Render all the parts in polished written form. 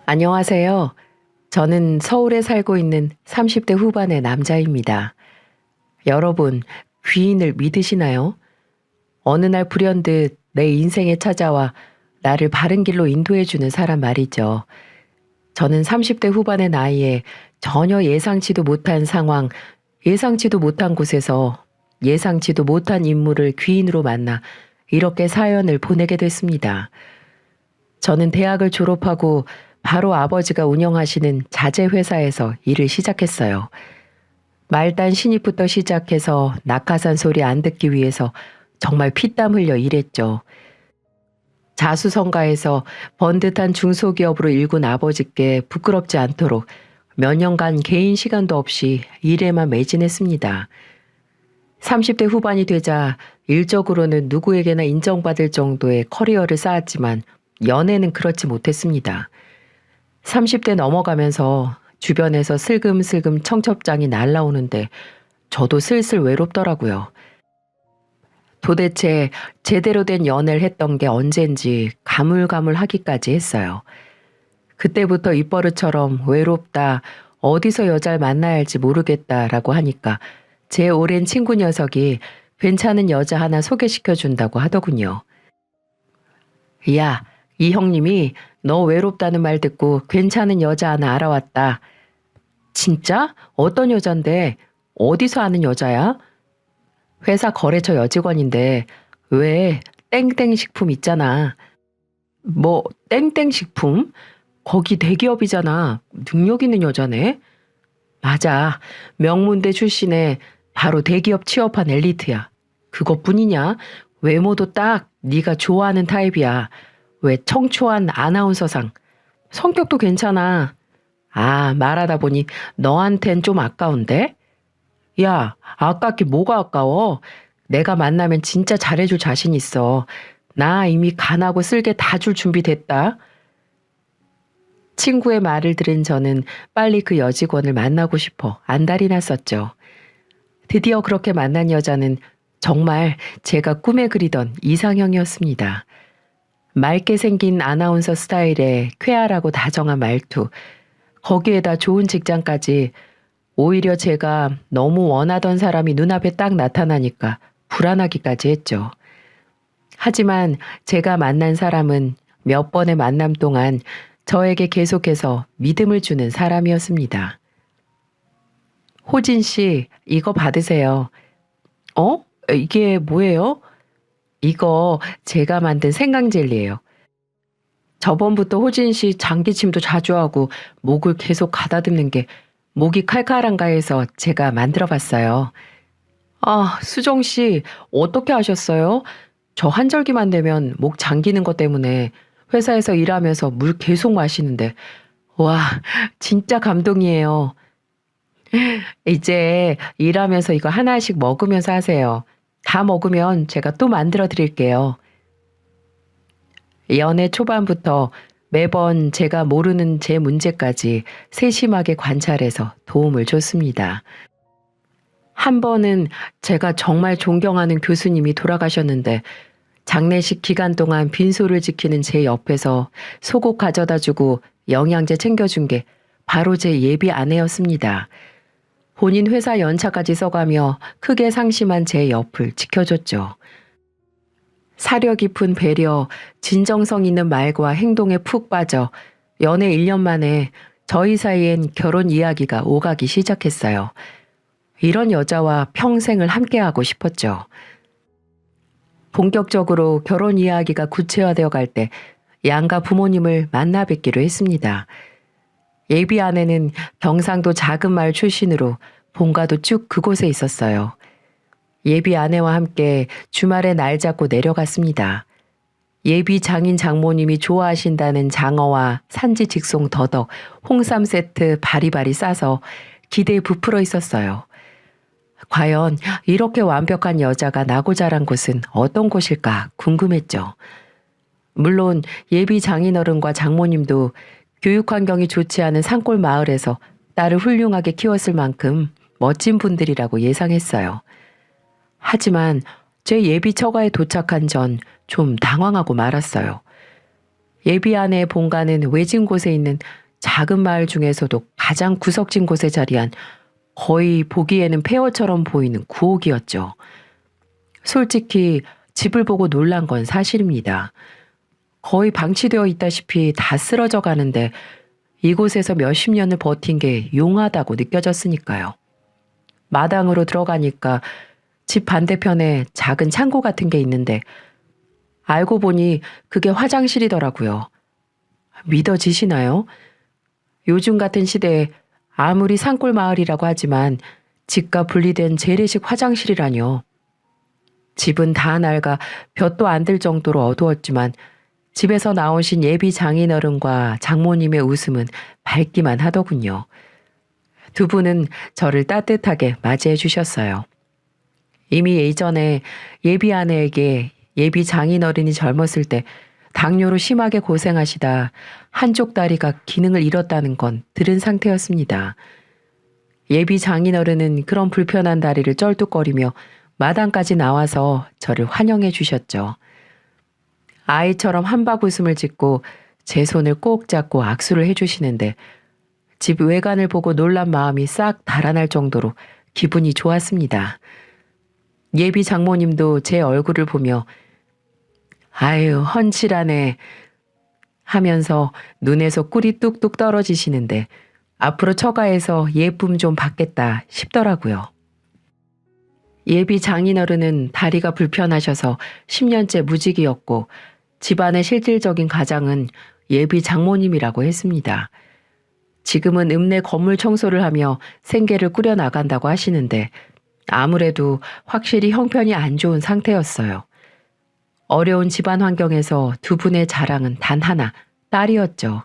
안녕하세요. 저는 서울에 살고 있는 30대 후반의 남자입니다. 여러분, 귀인을 믿으시나요? 어느 날 불현듯 내 인생에 찾아와 나를 바른 길로 인도해주는 사람 말이죠. 저는 30대 후반의 나이에 전혀 예상치도 못한 상황, 예상치도 못한 곳에서 예상치도 못한 인물을 귀인으로 만나 이렇게 사연을 보내게 됐습니다. 저는 대학을 졸업하고 바로 아버지가 운영하시는 자재 회사에서 일을 시작했어요. 말단 신입부터 시작해서 낙하산 소리 안 듣기 위해서 정말 피땀 흘려 일했죠. 자수성가해서 번듯한 중소기업으로 일군 아버지께 부끄럽지 않도록 몇 년간 개인 시간도 없이 일에만 매진했습니다. 30대 후반이 되자 일적으로는 누구에게나 인정받을 정도의 커리어를 쌓았지만 연애는 그렇지 못했습니다. 30대 넘어가면서 주변에서 슬금슬금 청첩장이 날라오는데 저도 슬슬 외롭더라고요. 도대체 제대로 된 연애를 했던 게 언젠지 가물가물하기까지 했어요. 그때부터 입버릇처럼 외롭다, 어디서 여자를 만나야 할지 모르겠다라고 하니까 제 오랜 친구 녀석이 괜찮은 여자 하나 소개시켜준다고 하더군요. 야, 이 형님이 너 외롭다는 말 듣고 괜찮은 여자 하나 알아왔다. 진짜? 어떤 여잔데? 어디서 아는 여자야? 회사 거래처 여직원인데 왜 땡땡 식품 있잖아. 뭐 땡땡 식품? 거기 대기업이잖아. 능력 있는 여자네. 맞아. 명문대 출신에 바로 대기업 취업한 엘리트야. 그것뿐이냐? 외모도 딱 네가 좋아하는 타입이야. 왜 청초한 아나운서상. 성격도 괜찮아. 아, 말하다 보니 너한텐 좀 아까운데? 야, 아깝게 뭐가 아까워? 내가 만나면 진짜 잘해줄 자신 있어. 나 이미 간하고 쓸개 다 줄 준비 됐다. 친구의 말을 들은 저는 빨리 그 여직원을 만나고 싶어 안달이 났었죠. 드디어 그렇게 만난 여자는 정말 제가 꿈에 그리던 이상형이었습니다. 맑게 생긴 아나운서 스타일에 쾌활하고 다정한 말투, 거기에다 좋은 직장까지. 오히려 제가 너무 원하던 사람이 눈앞에 딱 나타나니까 불안하기까지 했죠. 하지만 제가 만난 사람은 몇 번의 만남 동안 저에게 계속해서 믿음을 주는 사람이었습니다. 호진 씨, 이거 받으세요. 어? 이게 뭐예요? 이거 제가 만든 생강젤리예요. 저번부터 호진 씨 장기침도 자주 하고 목을 계속 가다듬는 게 목이 칼칼한가 해서 제가 만들어 봤어요. 아, 수정 씨, 어떻게 하셨어요? 저 한절기만 되면 목 잠기는 것 때문에 회사에서 일하면서 물 계속 마시는데, 와, 진짜 감동이에요. 이제 일하면서 이거 하나씩 먹으면서 하세요. 다 먹으면 제가 또 만들어 드릴게요. 연애 초반부터 매번 제가 모르는 제 문제까지 세심하게 관찰해서 도움을 줬습니다. 한 번은 제가 정말 존경하는 교수님이 돌아가셨는데 장례식 기간 동안 빈소를 지키는 제 옆에서 속옷 가져다 주고 영양제 챙겨준 게 바로 제 예비 아내였습니다. 본인 회사 연차까지 써가며 크게 상심한 제 옆을 지켜줬죠. 사려 깊은 배려, 진정성 있는 말과 행동에 푹 빠져 연애 1년 만에 저희 사이엔 결혼 이야기가 오가기 시작했어요. 이런 여자와 평생을 함께하고 싶었죠. 본격적으로 결혼 이야기가 구체화되어 갈 때 양가 부모님을 만나 뵙기로 했습니다. 예비 아내는 경상도 작은 마을 출신으로 본가도 쭉 그곳에 있었어요. 예비 아내와 함께 주말에 날 잡고 내려갔습니다. 예비 장인 장모님이 좋아하신다는 장어와 산지 직송 더덕, 홍삼 세트 바리바리 싸서 기대에 부풀어 있었어요. 과연 이렇게 완벽한 여자가 나고 자란 곳은 어떤 곳일까 궁금했죠. 물론 예비 장인어른과 장모님도 교육 환경이 좋지 않은 산골 마을에서 딸을 훌륭하게 키웠을 만큼 멋진 분들이라고 예상했어요. 하지만 제 예비 처가에 도착한 전 좀 당황하고 말았어요. 예비 아내의 본가는 외진 곳에 있는 작은 마을 중에서도 가장 구석진 곳에 자리한 거의 보기에는 폐허처럼 보이는 구옥이었죠. 솔직히 집을 보고 놀란 건 사실입니다. 거의 방치되어 있다시피 다 쓰러져 가는데 이곳에서 몇십 년을 버틴 게 용하다고 느껴졌으니까요. 마당으로 들어가니까 집 반대편에 작은 창고 같은 게 있는데 알고 보니 그게 화장실이더라고요. 믿어지시나요? 요즘 같은 시대에 아무리 산골 마을이라고 하지만 집과 분리된 재래식 화장실이라뇨. 집은 다 낡아 볕도 안 들 정도로 어두웠지만 집에서 나오신 예비 장인어른과 장모님의 웃음은 밝기만 하더군요. 두 분은 저를 따뜻하게 맞이해 주셨어요. 이미 예전에 예비 아내에게 예비 장인어른이 젊었을 때 당뇨로 심하게 고생하시다 한쪽 다리가 기능을 잃었다는 건 들은 상태였습니다. 예비 장인어른은 그런 불편한 다리를 쩔뚝거리며 마당까지 나와서 저를 환영해 주셨죠. 아이처럼 한박 웃음을 짓고 제 손을 꼭 잡고 악수를 해주시는데 집 외관을 보고 놀란 마음이 싹 달아날 정도로 기분이 좋았습니다. 예비 장모님도 제 얼굴을 보며 아유 헌칠하네 하면서 눈에서 꿀이 뚝뚝 떨어지시는데 앞으로 처가에서 예쁨 좀 받겠다 싶더라고요. 예비 장인어른은 다리가 불편하셔서 10년째 무직이었고 집안의 실질적인 가장은 예비 장모님이라고 했습니다. 지금은 읍내 건물 청소를 하며 생계를 꾸려나간다고 하시는데 아무래도 확실히 형편이 안 좋은 상태였어요. 어려운 집안 환경에서 두 분의 자랑은 단 하나, 딸이었죠.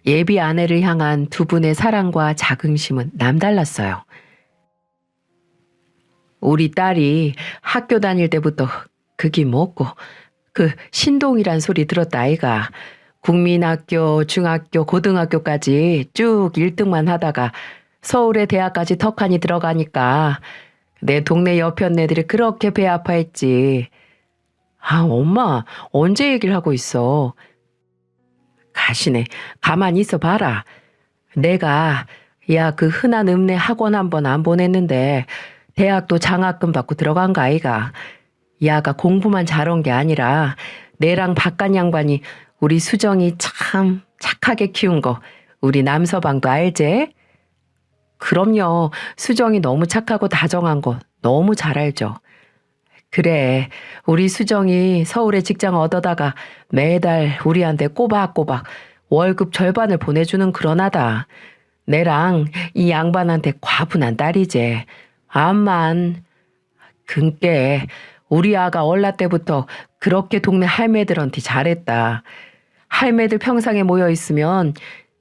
예비 아내를 향한 두 분의 사랑과 자긍심은 남달랐어요. 우리 딸이 학교 다닐 때부터 그게 뭐고 그 신동이란 소리 들었다 아이가. 국민학교, 중학교, 고등학교까지 쭉 1등만 하다가 서울의 대학까지 턱하니 들어가니까 내 동네 여편 애들이 그렇게 배 아파했지. 아, 엄마, 언제 얘기를 하고 있어? 가시네, 가만히 있어 봐라. 내가, 야, 그 흔한 읍내 학원 한 번 안 보냈는데 대학도 장학금 받고 들어간 거 아이가. 야가 공부만 잘한 게 아니라 내랑 바깥 양반이 우리 수정이 참 착하게 키운 거 우리 남서방도 알제? 그럼요. 수정이 너무 착하고 다정한 거 너무 잘 알죠. 그래, 우리 수정이 서울에 직장 얻어다가 매달 우리한테 꼬박꼬박 월급 절반을 보내주는 그런 아다. 내랑 이 양반한테 과분한 딸이제. 암만. 근께 우리 아가 얼라 때부터 그렇게 동네 할매들한테 잘했다. 할매들 평상에 모여 있으면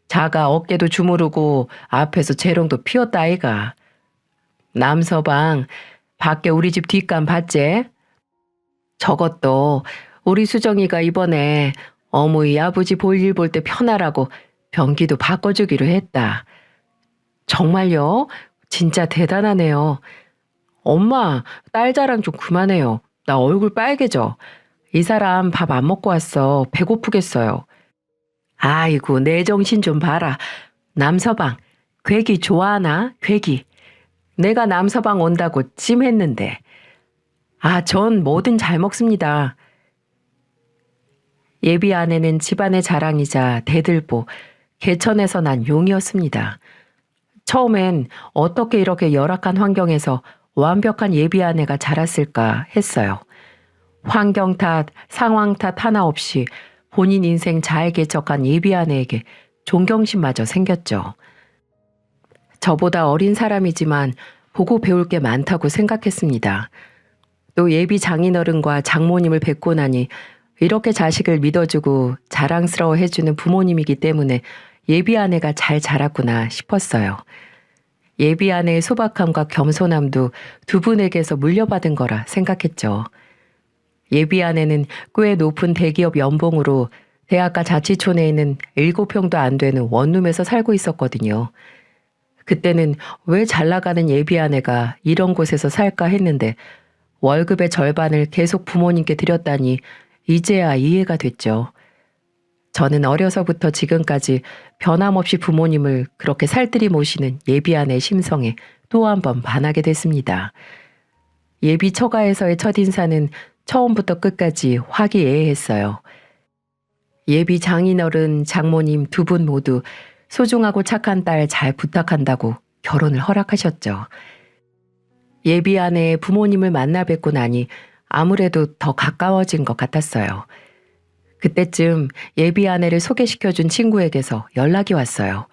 자가 어깨도 주무르고 앞에서 재롱도 피웠다 아이가. 남서방, 밖에 우리 집 뒷간 봤제? 저것도 우리 수정이가 이번에 어머니 아버지 볼일 볼 때 편하라고 변기도 바꿔주기로 했다. 정말요? 진짜 대단하네요. 엄마, 딸 자랑 좀 그만해요. 나 얼굴 빨개져. 이 사람 밥 안 먹고 왔어. 배고프겠어요. 아이고, 내 정신 좀 봐라. 남서방, 괴기 좋아하나? 괴기. 내가 남서방 온다고 찜했는데. 아, 전 뭐든 잘 먹습니다. 예비 아내는 집안의 자랑이자 대들보, 개천에서 난 용이었습니다. 처음엔 어떻게 이렇게 열악한 환경에서 완벽한 예비 아내가 자랐을까 했어요. 환경 탓, 상황 탓 하나 없이 본인 인생 잘 개척한 예비 아내에게 존경심마저 생겼죠. 저보다 어린 사람이지만 보고 배울 게 많다고 생각했습니다. 또 예비 장인어른과 장모님을 뵙고 나니 이렇게 자식을 믿어주고 자랑스러워해주는 부모님이기 때문에 예비 아내가 잘 자랐구나 싶었어요. 예비 아내의 소박함과 겸손함도 두 분에게서 물려받은 거라 생각했죠. 예비 아내는 꽤 높은 대기업 연봉으로 대학가 자치촌에 있는 7평도 안 되는 원룸에서 살고 있었거든요. 그때는 왜 잘 나가는 예비 아내가 이런 곳에서 살까 했는데 월급의 절반을 계속 부모님께 드렸다니 이제야 이해가 됐죠. 저는 어려서부터 지금까지 변함없이 부모님을 그렇게 살뜰히 모시는 예비 아내의 심성에 또 한 번 반하게 됐습니다. 예비 처가에서의 첫인사는 처음부터 끝까지 화기애애했어요. 예비 장인어른, 장모님 두 분 모두 소중하고 착한 딸 잘 부탁한다고 결혼을 허락하셨죠. 예비 아내의 부모님을 만나 뵙고 나니 아무래도 더 가까워진 것 같았어요. 그때쯤 예비 아내를 소개시켜준 친구에게서 연락이 왔어요.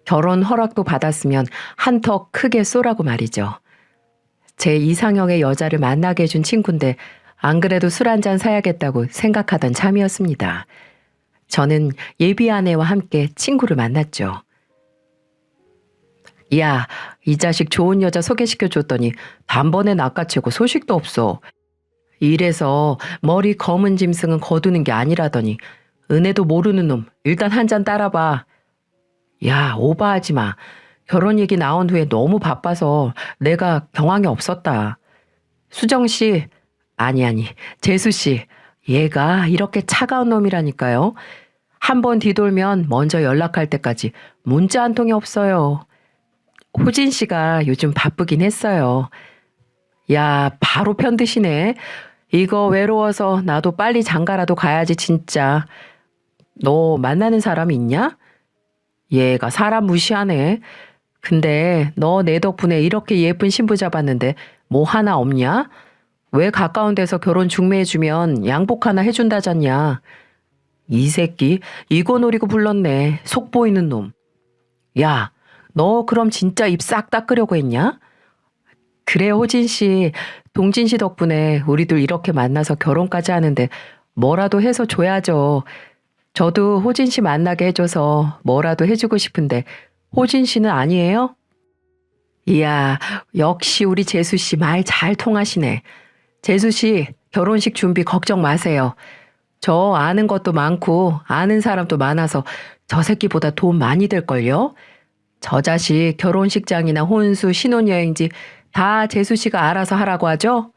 결혼 허락도 받았으면 한턱 크게 쏘라고 말이죠. 제 이상형의 여자를 만나게 해준 친구인데 안 그래도 술 한잔 사야겠다고 생각하던 참이었습니다. 저는 예비 아내와 함께 친구를 만났죠. 야, 이 자식 좋은 여자 소개시켜줬더니 단번에 낚아채고 소식도 없어. 이래서 머리 검은 짐승은 거두는 게 아니라더니 은혜도 모르는 놈 일단 한 잔 따라봐. 야, 오버하지 마. 결혼 얘기 나온 후에 너무 바빠서 내가 경황이 없었다. 수정씨, 아니, 재수씨, 얘가 이렇게 차가운 놈이라니까요. 한 번 뒤돌면 먼저 연락할 때까지 문자 한 통이 없어요. 호진씨가 요즘 바쁘긴 했어요. 야, 바로 편드시네. 이거 외로워서 나도 빨리 장가라도 가야지 진짜. 너 만나는 사람 있냐? 얘가 사람 무시하네. 근데 너 내 덕분에 이렇게 예쁜 신부 잡았는데 뭐 하나 없냐? 왜 가까운 데서 결혼 중매해주면 양복 하나 해준다잖냐. 이 새끼 이거 노리고 불렀네. 속 보이는 놈. 야, 너 그럼 진짜 입 싹 닦으려고 했냐? 그래 호진씨, 동진씨 덕분에 우리들 이렇게 만나서 결혼까지 하는데 뭐라도 해서 줘야죠. 저도 호진씨 만나게 해줘서 뭐라도 해주고 싶은데 호진씨는 아니에요? 이야, 역시 우리 재수씨 말 잘 통하시네. 재수씨, 결혼식 준비 걱정 마세요. 저 아는 것도 많고 아는 사람도 많아서 저 새끼보다 돈 많이 들걸요? 저 자식 결혼식장이나 혼수, 신혼여행지 다 재수씨가 알아서 하라고 하죠?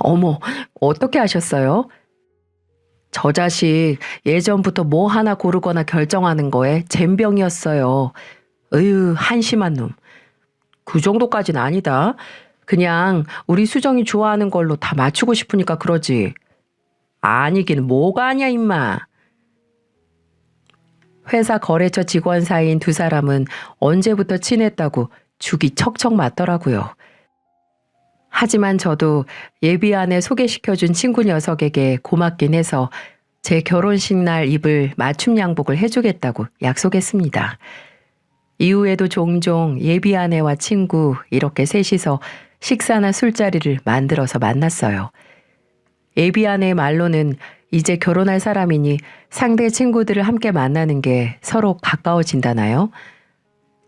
어머, 어떻게 하셨어요? 저 자식 예전부터 뭐 하나 고르거나 결정하는 거에 젬병이었어요. 으유, 한심한 놈. 그 정도까진 아니다. 그냥 우리 수정이 좋아하는 걸로 다 맞추고 싶으니까 그러지. 아니긴 뭐가 아니야 임마. 회사 거래처 직원 사이인 두 사람은 언제부터 친했다고 죽이 척척 맞더라고요. 하지만 저도 예비 아내 소개시켜준 친구 녀석에게 고맙긴 해서 제 결혼식 날 입을 맞춤 양복을 해주겠다고 약속했습니다. 이후에도 종종 예비 아내와 친구 이렇게 셋이서 식사나 술자리를 만들어서 만났어요. 예비 아내의 말로는 이제 결혼할 사람이니 상대 친구들을 함께 만나는 게 서로 가까워진다나요?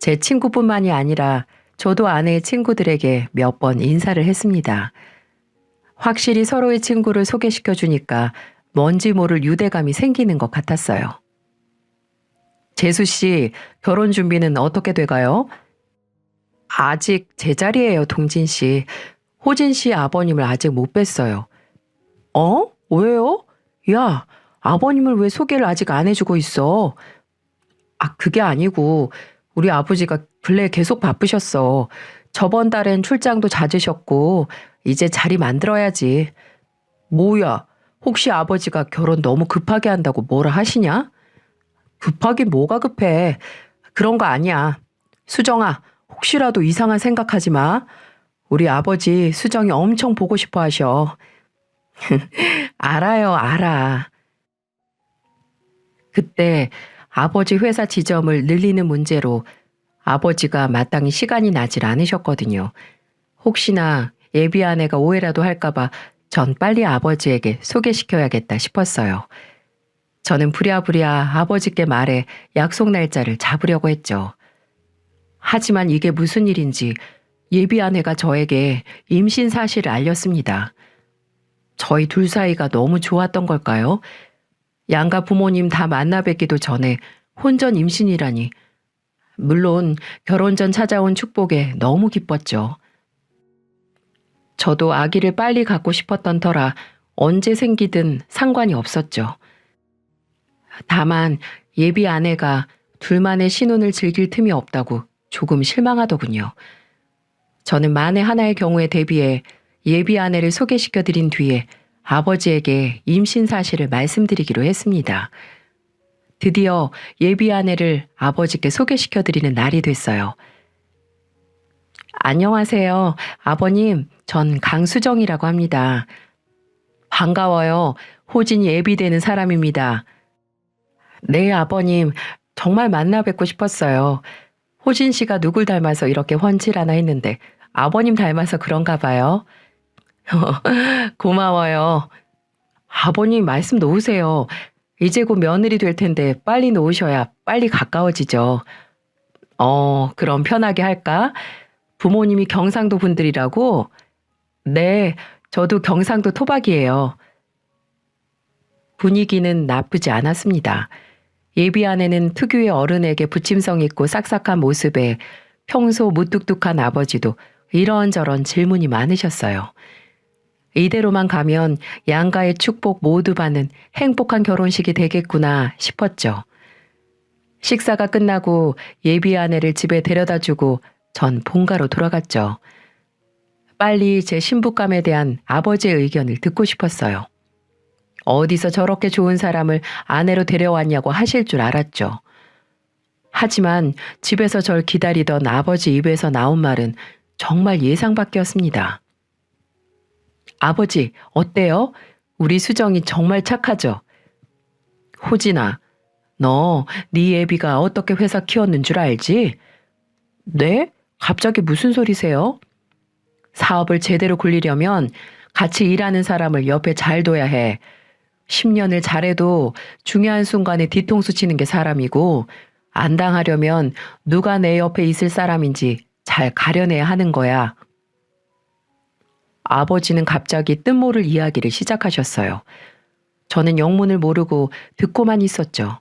제 친구뿐만이 아니라 저도 아내의 친구들에게 몇 번 인사를 했습니다. 확실히 서로의 친구를 소개시켜 주니까 뭔지 모를 유대감이 생기는 것 같았어요. 재수씨, 결혼 준비는 어떻게 돼가요? 아직 제자리예요, 동진씨. 호진씨 아버님을 아직 못 뵀어요. 어? 왜요? 야, 아버님을 왜 소개를 아직 안 해주고 있어? 아, 그게 아니고 우리 아버지가 근래 계속 바쁘셨어. 저번 달엔 출장도 잦으셨고 이제 자리 만들어야지. 뭐야, 혹시 아버지가 결혼 너무 급하게 한다고 뭐라 하시냐? 급하긴 뭐가 급해. 그런 거 아니야. 수정아, 혹시라도 이상한 생각하지 마. 우리 아버지 수정이 엄청 보고 싶어 하셔. 알아요, 알아. 그때 아버지 회사 지점을 늘리는 문제로 아버지가 마땅히 시간이 나질 않으셨거든요. 혹시나 예비 아내가 오해라도 할까봐 전 빨리 아버지에게 소개시켜야겠다 싶었어요. 저는 부랴부랴 아버지께 말해 약속 날짜를 잡으려고 했죠. 하지만 이게 무슨 일인지 예비 아내가 저에게 임신 사실을 알렸습니다. 저희 둘 사이가 너무 좋았던 걸까요? 양가 부모님 다 만나 뵙기도 전에 혼전 임신이라니. 물론 결혼 전 찾아온 축복에 너무 기뻤죠. 저도 아기를 빨리 갖고 싶었던 터라 언제 생기든 상관이 없었죠. 다만 예비 아내가 둘만의 신혼을 즐길 틈이 없다고 조금 실망하더군요. 저는 만에 하나의 경우에 대비해 예비 아내를 소개시켜 드린 뒤에 아버지에게 임신 사실을 말씀드리기로 했습니다. 드디어 예비 아내를 아버지께 소개시켜 드리는 날이 됐어요. 안녕하세요. 아버님, 전 강수정이라고 합니다. 반가워요. 호진이 예비되는 사람입니다. 네, 아버님. 정말 만나 뵙고 싶었어요. 호진 씨가 누굴 닮아서 이렇게 훤칠하나 했는데 아버님 닮아서 그런가 봐요. 고마워요. 아버님 말씀 놓으세요. 이제 곧 며느리 될 텐데 빨리 놓으셔야 빨리 가까워지죠. 그럼 편하게 할까? 부모님이 경상도 분들이라고? 네, 저도 경상도 토박이에요. 분위기는 나쁘지 않았습니다. 예비 아내는 특유의 어른에게 부침성 있고 싹싹한 모습에 평소 무뚝뚝한 아버지도 이런저런 질문이 많으셨어요. 이대로만 가면 양가의 축복 모두 받는 행복한 결혼식이 되겠구나 싶었죠. 식사가 끝나고 예비 아내를 집에 데려다 주고 전 본가로 돌아갔죠. 빨리 제 신부감에 대한 아버지의 의견을 듣고 싶었어요. 어디서 저렇게 좋은 사람을 아내로 데려왔냐고 하실 줄 알았죠. 하지만 집에서 절 기다리던 아버지 입에서 나온 말은 정말 예상 밖이었습니다. 아버지, 어때요? 우리 수정이 정말 착하죠? 호진아, 너 네 애비가 어떻게 회사 키웠는 줄 알지? 네? 갑자기 무슨 소리세요? 사업을 제대로 굴리려면 같이 일하는 사람을 옆에 잘 둬야 해. 10년을 잘해도 중요한 순간에 뒤통수 치는 게 사람이고 안 당하려면 누가 내 옆에 있을 사람인지 잘 가려내야 하는 거야. 아버지는 갑자기 뜻모를 이야기를 시작하셨어요. 저는 영문을 모르고 듣고만 있었죠.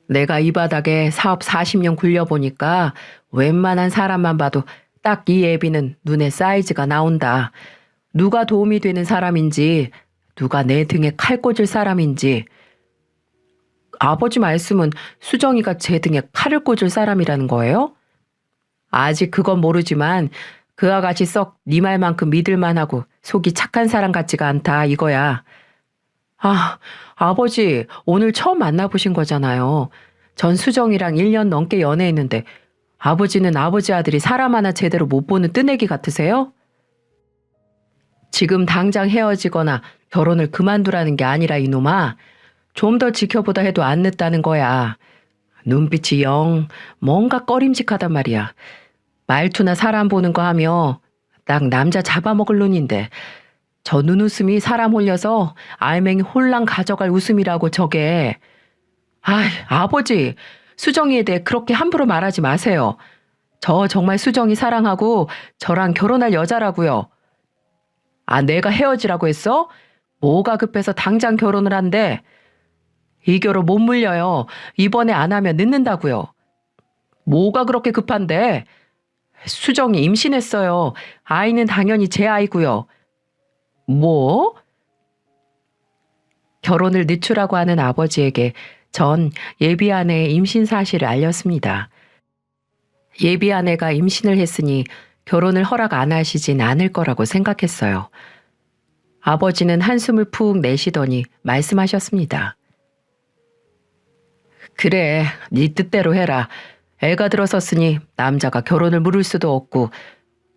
내가 이 바닥에 사업 40년 굴려보니까 웬만한 사람만 봐도 딱 이 애비는 눈에 사이즈가 나온다. 누가 도움이 되는 사람인지, 누가 내 등에 칼 꽂을 사람인지. 아버지 말씀은 수정이가 제 등에 칼을 꽂을 사람이라는 거예요? 아직 그건 모르지만 그와 같이 썩 네 말만큼 믿을만하고 속이 착한 사람 같지가 않다 이거야. 아, 아버지 오늘 처음 만나보신 거잖아요. 전 수정이랑 1년 넘게 연애했는데 아버지는 아버지 아들이 사람 하나 제대로 못 보는 뜨내기 같으세요? 지금 당장 헤어지거나 결혼을 그만두라는 게 아니라 이놈아. 좀 더 지켜보다 해도 안 늦다는 거야. 눈빛이 영 뭔가 꺼림직하단 말이야. 말투나 사람 보는 거 하며 딱 남자 잡아먹을 눈인데 저 눈웃음이 사람 홀려서 알맹이 홀랑 가져갈 웃음이라고 저게. 아버지, 수정이에 대해 그렇게 함부로 말하지 마세요. 저 정말 수정이 사랑하고 저랑 결혼할 여자라고요. 내가 헤어지라고 했어? 뭐가 급해서 당장 결혼을 한대? 이 결혼 못 물려요. 이번에 안 하면 늦는다고요. 뭐가 그렇게 급한데? 수정이 임신했어요. 아이는 당연히 제 아이고요. 뭐? 결혼을 늦추라고 하는 아버지에게 전 예비 아내의 임신 사실을 알렸습니다. 예비 아내가 임신을 했으니 결혼을 허락 안 하시진 않을 거라고 생각했어요. 아버지는 한숨을 푹 내쉬더니 말씀하셨습니다. 그래, 네 뜻대로 해라. 애가 들어섰으니 남자가 결혼을 물을 수도 없고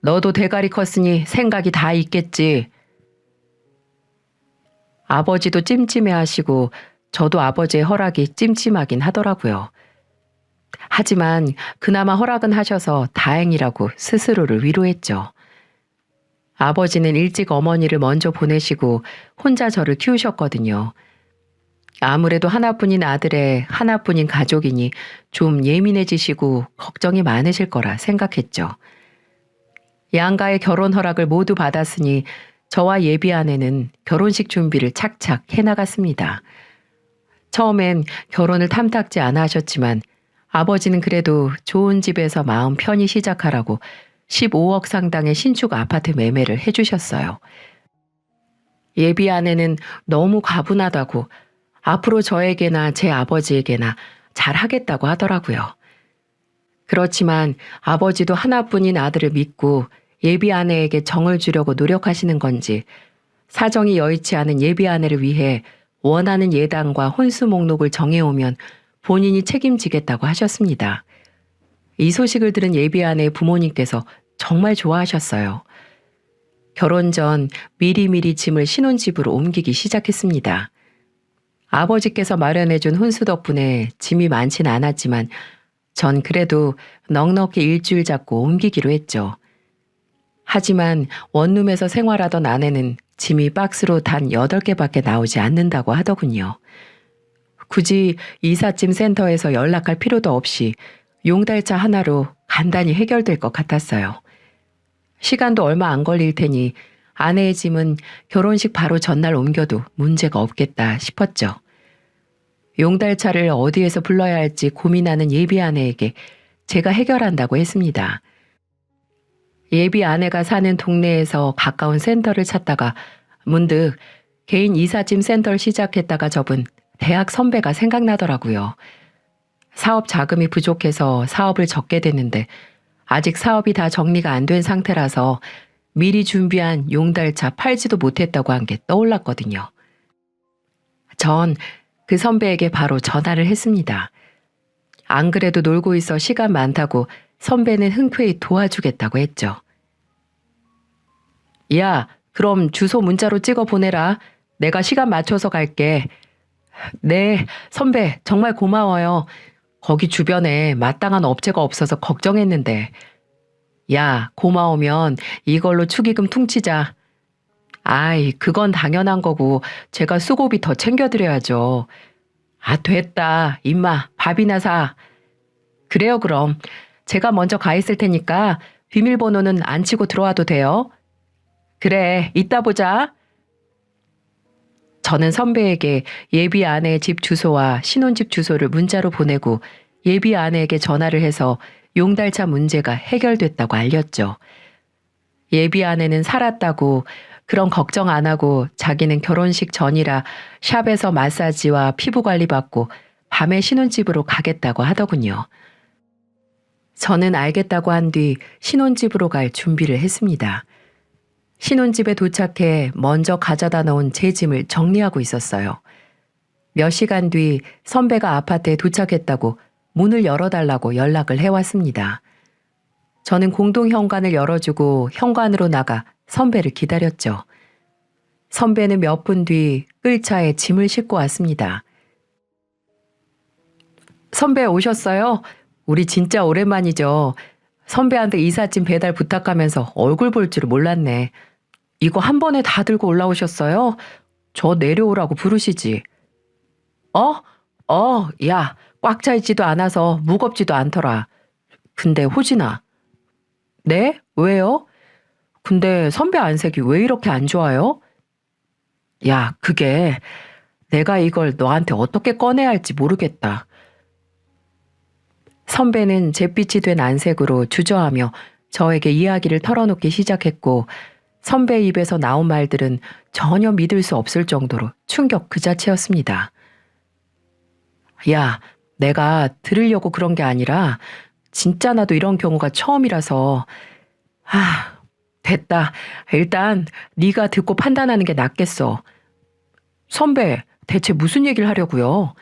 너도 대가리 컸으니 생각이 다 있겠지. 아버지도 찜찜해하시고 저도 아버지의 허락이 찜찜하긴 하더라고요. 하지만 그나마 허락은 하셔서 다행이라고 스스로를 위로했죠. 아버지는 일찍 어머니를 먼저 보내시고 혼자 저를 키우셨거든요. 아무래도 하나뿐인 아들의 하나뿐인 가족이니 좀 예민해지시고 걱정이 많으실 거라 생각했죠. 양가의 결혼 허락을 모두 받았으니 저와 예비 아내는 결혼식 준비를 착착 해나갔습니다. 처음엔 결혼을 탐탁지 않아 하셨지만 아버지는 그래도 좋은 집에서 마음 편히 시작하라고 15억 상당의 신축 아파트 매매를 해주셨어요. 예비 아내는 너무 가분하다고 앞으로 저에게나 제 아버지에게나 잘하겠다고 하더라고요. 그렇지만 아버지도 하나뿐인 아들을 믿고 예비 아내에게 정을 주려고 노력하시는 건지 사정이 여의치 않은 예비 아내를 위해 원하는 예당과 혼수 목록을 정해오면 본인이 책임지겠다고 하셨습니다. 이 소식을 들은 예비 아내의 부모님께서 정말 좋아하셨어요. 결혼 전 미리미리 짐을 신혼집으로 옮기기 시작했습니다. 아버지께서 마련해준 혼수 덕분에 짐이 많진 않았지만 전 그래도 넉넉히 일주일 잡고 옮기기로 했죠. 하지만 원룸에서 생활하던 아내는 짐이 박스로 단 8개밖에 나오지 않는다고 하더군요. 굳이 이삿짐 센터에서 연락할 필요도 없이 용달차 하나로 간단히 해결될 것 같았어요. 시간도 얼마 안 걸릴 테니 아내의 짐은 결혼식 바로 전날 옮겨도 문제가 없겠다 싶었죠. 용달차를 어디에서 불러야 할지 고민하는 예비 아내에게 제가 해결한다고 했습니다. 예비 아내가 사는 동네에서 가까운 센터를 찾다가 문득 개인 이삿짐 센터를 시작했다가 접은 대학 선배가 생각나더라고요. 사업 자금이 부족해서 사업을 접게 됐는데 아직 사업이 다 정리가 안 된 상태라서 미리 준비한 용달차 팔지도 못했다고 한 게 떠올랐거든요. 전 그 선배에게 바로 전화를 했습니다. 안 그래도 놀고 있어 시간 많다고 선배는 흔쾌히 도와주겠다고 했죠. 야, 그럼 주소 문자로 찍어 보내라. 내가 시간 맞춰서 갈게. 네, 선배 정말 고마워요. 거기 주변에 마땅한 업체가 없어서 걱정했는데. 야, 고마우면 이걸로 축의금 퉁치자. 아이, 그건 당연한 거고 제가 수고비 더 챙겨드려야죠. 아, 됐다. 임마, 밥이나 사. 그래요, 그럼. 제가 먼저 가 있을 테니까 비밀번호는 안 치고 들어와도 돼요. 그래, 이따 보자. 저는 선배에게 예비 아내의 집 주소와 신혼집 주소를 문자로 보내고 예비 아내에게 전화를 해서 용달차 문제가 해결됐다고 알렸죠. 예비 아내는 살았다고 그런 걱정 안 하고 자기는 결혼식 전이라 샵에서 마사지와 피부 관리 받고 밤에 신혼집으로 가겠다고 하더군요. 저는 알겠다고 한 뒤 신혼집으로 갈 준비를 했습니다. 신혼집에 도착해 먼저 가져다 놓은 제 짐을 정리하고 있었어요. 몇 시간 뒤 선배가 아파트에 도착했다고 문을 열어달라고 연락을 해왔습니다. 저는 공동 현관을 열어주고 현관으로 나가 선배를 기다렸죠. 선배는 몇 분 뒤 끌차에 짐을 싣고 왔습니다. 선배 오셨어요? 우리 진짜 오랜만이죠. 선배한테 이삿짐 배달 부탁하면서 얼굴 볼 줄을 몰랐네. 이거 한 번에 다 들고 올라오셨어요? 저 내려오라고 부르시지. 야, 꽉 차 있지도 않아서 무겁지도 않더라. 근데 호진아. 네? 왜요? 근데 선배 안색이 왜 이렇게 안 좋아요? 야, 그게 내가 이걸 너한테 어떻게 꺼내야 할지 모르겠다. 선배는 잿빛이 된 안색으로 주저하며 저에게 이야기를 털어놓기 시작했고 선배 입에서 나온 말들은 전혀 믿을 수 없을 정도로 충격 그 자체였습니다. 야, 내가 들으려고 그런 게 아니라 진짜 나도 이런 경우가 처음이라서 됐다. 일단 네가 듣고 판단하는 게 낫겠어. 선배, 대체 무슨 얘기를 하려고요?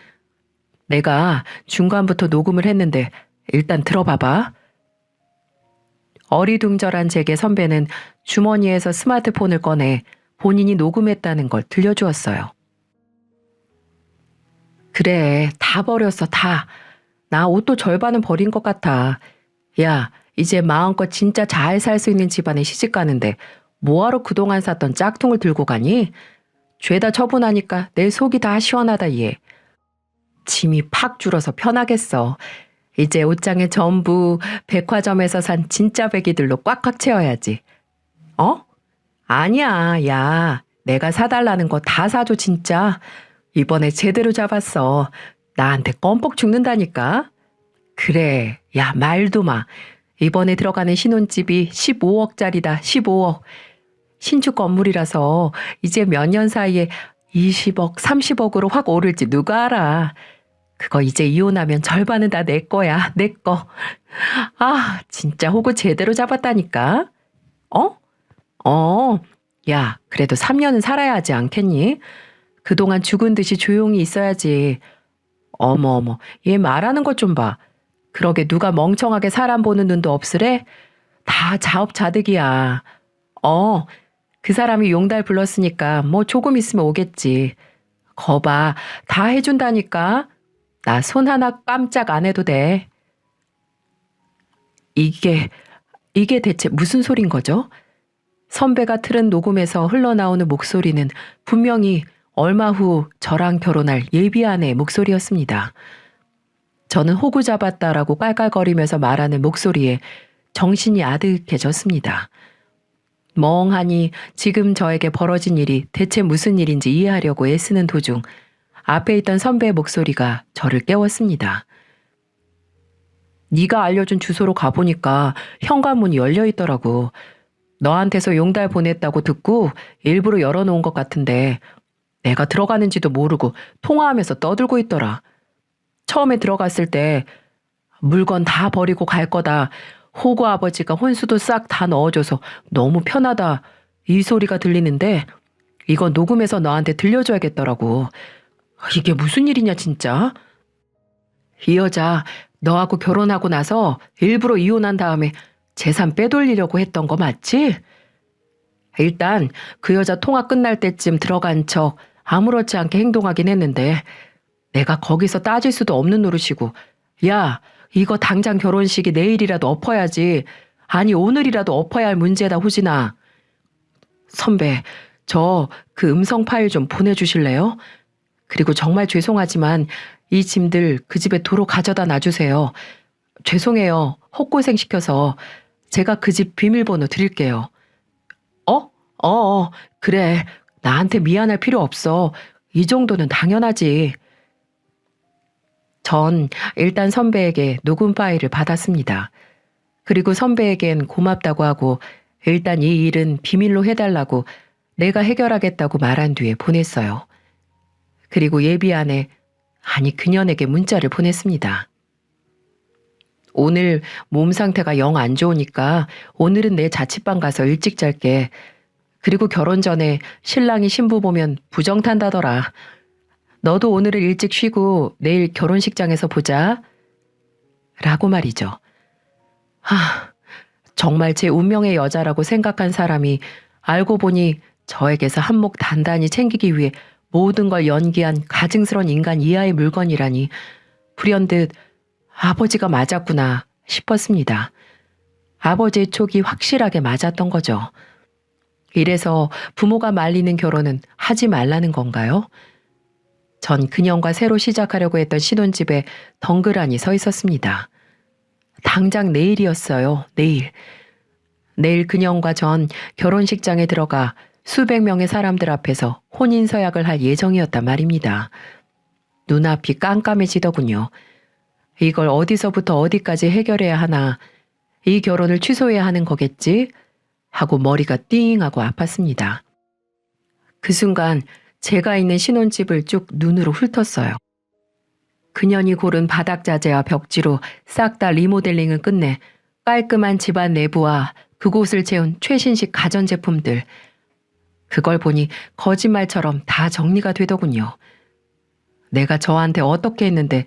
내가 중간부터 녹음을 했는데 일단 들어봐봐. 어리둥절한 제게 선배는 주머니에서 스마트폰을 꺼내 본인이 녹음했다는 걸 들려주었어요. 그래, 다 버렸어, 다. 나 옷도 절반은 버린 것 같아. 야, 이제 마음껏 진짜 잘 살 수 있는 집안에 시집 가는데 뭐하러 그동안 샀던 짝퉁을 들고 가니? 죄다 처분하니까 내 속이 다 시원하다 얘. 짐이 팍 줄어서 편하겠어. 이제 옷장에 전부 백화점에서 산 진짜 배기들로 꽉꽉 채워야지. 아니야, 야. 내가 사달라는 거 다 사줘 진짜. 이번에 제대로 잡았어. 나한테 껌뻑 죽는다니까. 그래, 야 말도 마. 이번에 들어가는 신혼집이 15억짜리다, 15억. 신축 건물이라서 이제 몇 년 사이에 20억, 30억으로 확 오를지 누가 알아. 그거 이제 이혼하면 절반은 다 내 거야, 내 거. 아, 진짜 호구 제대로 잡았다니까. 어? 어, 야, 그래도 3년은 살아야 하지 않겠니? 그동안 죽은 듯이 조용히 있어야지. 어머, 어머, 얘 말하는 것 좀 봐. 그러게 누가 멍청하게 사람 보는 눈도 없으래? 다 자업자득이야. 어, 그 사람이 용달 불렀으니까 뭐 조금 있으면 오겠지. 거봐, 다 해준다니까. 나 손 하나 깜짝 안 해도 돼. 이게, 이게 대체 무슨 소린 거죠? 선배가 틀은 녹음에서 흘러나오는 목소리는 분명히 얼마 후 저랑 결혼할 예비 아내의 목소리였습니다. 저는 호구 잡았다라고 깔깔거리면서 말하는 목소리에 정신이 아득해졌습니다. 멍하니 지금 저에게 벌어진 일이 대체 무슨 일인지 이해하려고 애쓰는 도중 앞에 있던 선배의 목소리가 저를 깨웠습니다. 네가 알려준 주소로 가보니까 현관문이 열려있더라고. 너한테서 용달 보냈다고 듣고 일부러 열어놓은 것 같은데 내가 들어가는지도 모르고 통화하면서 떠들고 있더라. 처음에 들어갔을 때 물건 다 버리고 갈 거다. 호구 아버지가 혼수도 싹 다 넣어줘서 너무 편하다. 이 소리가 들리는데 이거 녹음해서 너한테 들려줘야겠더라고. 이게 무슨 일이냐 진짜? 이 여자 너하고 결혼하고 나서 일부러 이혼한 다음에 재산 빼돌리려고 했던 거 맞지? 일단 그 여자 통화 끝날 때쯤 들어간 척 아무렇지 않게 행동하긴 했는데 내가 거기서 따질 수도 없는 노릇이고 야 이거 당장 결혼식이 내일이라도 엎어야지. 아니 오늘이라도 엎어야 할 문제다 호진아. 선배 저 그 음성 파일 좀 보내주실래요? 그리고 정말 죄송하지만 이 짐들 그 집에 도로 가져다 놔주세요. 죄송해요. 헛고생 시켜서 제가 그 집 비밀번호 드릴게요. 그래. 나한테 미안할 필요 없어. 이 정도는 당연하지. 전 일단 선배에게 녹음 파일을 받았습니다. 그리고 선배에겐 고맙다고 하고 일단 이 일은 비밀로 해달라고 내가 해결하겠다고 말한 뒤에 보냈어요. 그리고 예비 아내, 아니 그년에게 문자를 보냈습니다. 오늘 몸 상태가 영 안 좋으니까 오늘은 내 자취방 가서 일찍 잘게. 그리고 결혼 전에 신랑이 신부 보면 부정 탄다더라. 너도 오늘은 일찍 쉬고 내일 결혼식장에서 보자. 라고 말이죠. 정말 제 운명의 여자라고 생각한 사람이 알고 보니 저에게서 한몫 단단히 챙기기 위해 모든 걸 연기한 가증스런 인간 이하의 물건이라니 불현듯 아버지가 맞았구나 싶었습니다. 아버지의 촉이 확실하게 맞았던 거죠. 이래서 부모가 말리는 결혼은 하지 말라는 건가요? 전 그년과 새로 시작하려고 했던 신혼집에 덩그러니 서 있었습니다. 당장 내일이었어요. 내일. 내일 그년과 전 결혼식장에 들어가 수백 명의 사람들 앞에서 혼인서약을 할 예정이었단 말입니다. 눈앞이 깜깜해지더군요. 이걸 어디서부터 어디까지 해결해야 하나. 이 결혼을 취소해야 하는 거겠지? 하고 머리가 띵하고 아팠습니다. 그 순간 제가 있는 신혼집을 쭉 눈으로 훑었어요. 그년이 고른 바닥자재와 벽지로 싹 다 리모델링을 끝내 깔끔한 집안 내부와 그곳을 채운 최신식 가전제품들. 그걸 보니 거짓말처럼 다 정리가 되더군요. 내가 저한테 어떻게 했는데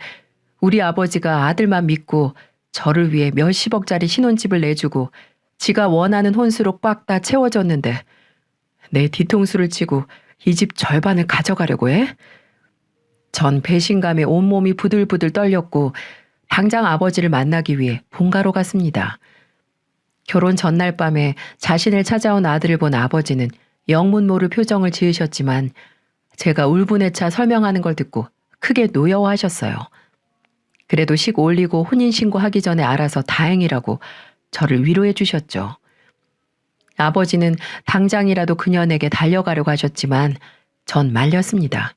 우리 아버지가 아들만 믿고 저를 위해 몇십억짜리 신혼집을 내주고 지가 원하는 혼수로 꽉 다 채워줬는데 내 뒤통수를 치고 이 집 절반을 가져가려고 해? 전 배신감에 온몸이 부들부들 떨렸고 당장 아버지를 만나기 위해 본가로 갔습니다. 결혼 전날 밤에 자신을 찾아온 아들을 본 아버지는 영문 모를 표정을 지으셨지만 제가 울분에 차 설명하는 걸 듣고 크게 노여워하셨어요. 그래도 식 올리고 혼인신고하기 전에 알아서 다행이라고 저를 위로해 주셨죠. 아버지는 당장이라도 그년에게 달려가려고 하셨지만 전 말렸습니다.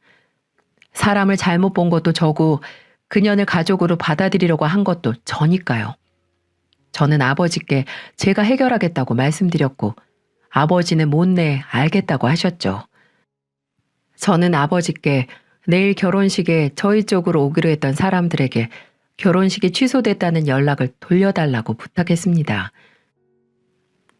사람을 잘못 본 것도 저고 그년을 가족으로 받아들이려고 한 것도 저니까요. 저는 아버지께 제가 해결하겠다고 말씀드렸고 아버지는 못내 알겠다고 하셨죠. 저는 아버지께 내일 결혼식에 저희 쪽으로 오기로 했던 사람들에게 결혼식이 취소됐다는 연락을 돌려달라고 부탁했습니다.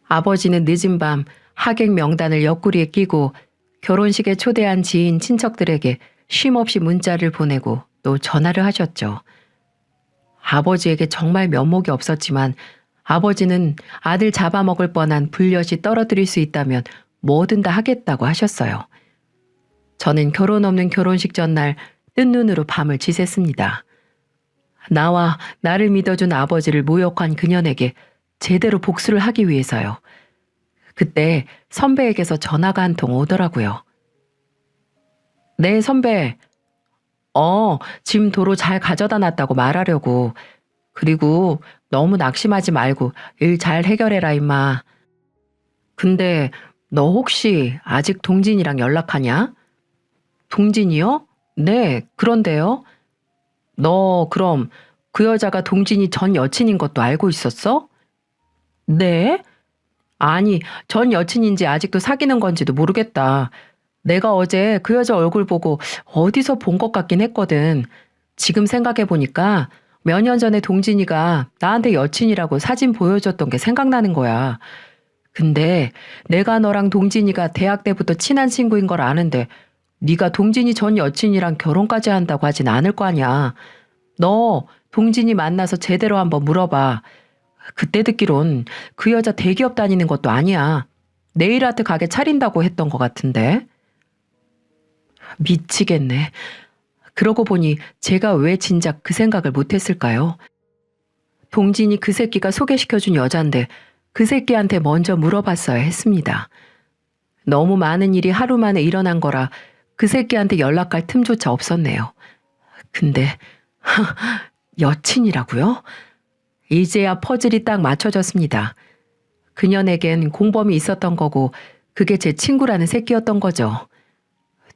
아버지는 늦은 밤 하객 명단을 옆구리에 끼고 결혼식에 초대한 지인 친척들에게 쉼없이 문자를 보내고 또 전화를 하셨죠. 아버지에게 정말 면목이 없었지만 아버지는 아들 잡아먹을 뻔한 불엿이 떨어뜨릴 수 있다면 뭐든 다 하겠다고 하셨어요. 저는 결혼 없는 결혼식 전날 뜬 눈으로 밤을 지샜습니다. 나와 나를 믿어준 아버지를 모욕한 그년에게 제대로 복수를 하기 위해서요. 그때 선배에게서 전화가 한 통 오더라고요. 네, 선배. 짐 도로 잘 가져다 놨다고 말하려고. 그리고 너무 낙심하지 말고 일 잘 해결해라, 임마. 근데 너 혹시 아직 동진이랑 연락하냐? 동진이요? 네, 그런데요. 너 그럼 그 여자가 동진이 전 여친인 것도 알고 있었어? 네? 아니, 전 여친인지 아직도 사귀는 건지도 모르겠다. 내가 어제 그 여자 얼굴 보고 어디서 본 것 같긴 했거든. 지금 생각해보니까 몇 년 전에 동진이가 나한테 여친이라고 사진 보여줬던 게 생각나는 거야. 근데 내가 너랑 동진이가 대학 때부터 친한 친구인 걸 아는데 네가 동진이 전 여친이랑 결혼까지 한다고 하진 않을 거 아니야. 너 동진이 만나서 제대로 한번 물어봐. 그때 듣기론 그 여자 대기업 다니는 것도 아니야. 네일아트 가게 차린다고 했던 것 같은데. 미치겠네. 그러고 보니 제가 왜 진작 그 생각을 못했을까요? 동진이 그 새끼가 소개시켜준 여잔데 그 새끼한테 먼저 물어봤어야 했습니다. 너무 많은 일이 하루 만에 일어난 거라 그 새끼한테 연락할 틈조차 없었네요. 근데 여친이라고요? 이제야 퍼즐이 딱 맞춰졌습니다. 그년에겐 공범이 있었던 거고 그게 제 친구라는 새끼였던 거죠.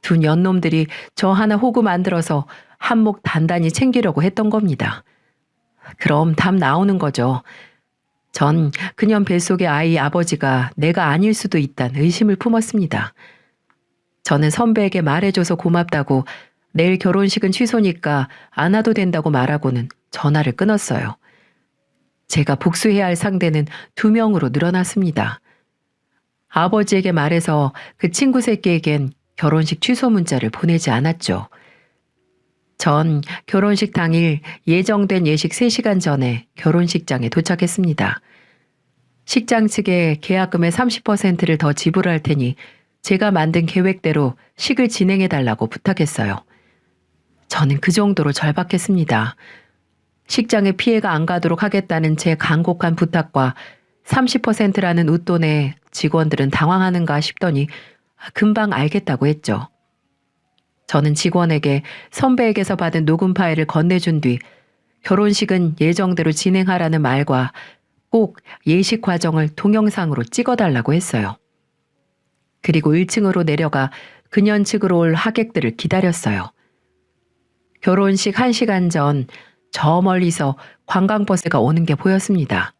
두 년놈들이 저 하나 호구 만들어서 한몫 단단히 챙기려고 했던 겁니다. 그럼 답 나오는 거죠. 전 그년 뱃속의 아이 아버지가 내가 아닐 수도 있다는 의심을 품었습니다. 저는 선배에게 말해줘서 고맙다고 내일 결혼식은 취소니까 안 와도 된다고 말하고는 전화를 끊었어요. 제가 복수해야 할 상대는 2명으로 늘어났습니다. 아버지에게 말해서 그 친구 새끼에겐 결혼식 취소 문자를 보내지 않았죠. 전 결혼식 당일 예정된 예식 3시간 전에 결혼식장에 도착했습니다. 식장 측에 계약금의 30%를 더 지불할 테니 제가 만든 계획대로 식을 진행해달라고 부탁했어요. 저는 그 정도로 절박했습니다. 식장에 피해가 안 가도록 하겠다는 제 간곡한 부탁과 30%라는 웃돈에 직원들은 당황하는가 싶더니 금방 알겠다고 했죠. 저는 직원에게 선배에게서 받은 녹음 파일을 건네준 뒤 결혼식은 예정대로 진행하라는 말과 꼭 예식 과정을 동영상으로 찍어달라고 했어요. 그리고 1층으로 내려가 그년 측으로 올 하객들을 기다렸어요. 결혼식 1시간 전 저 멀리서 관광버스가 오는 게 보였습니다.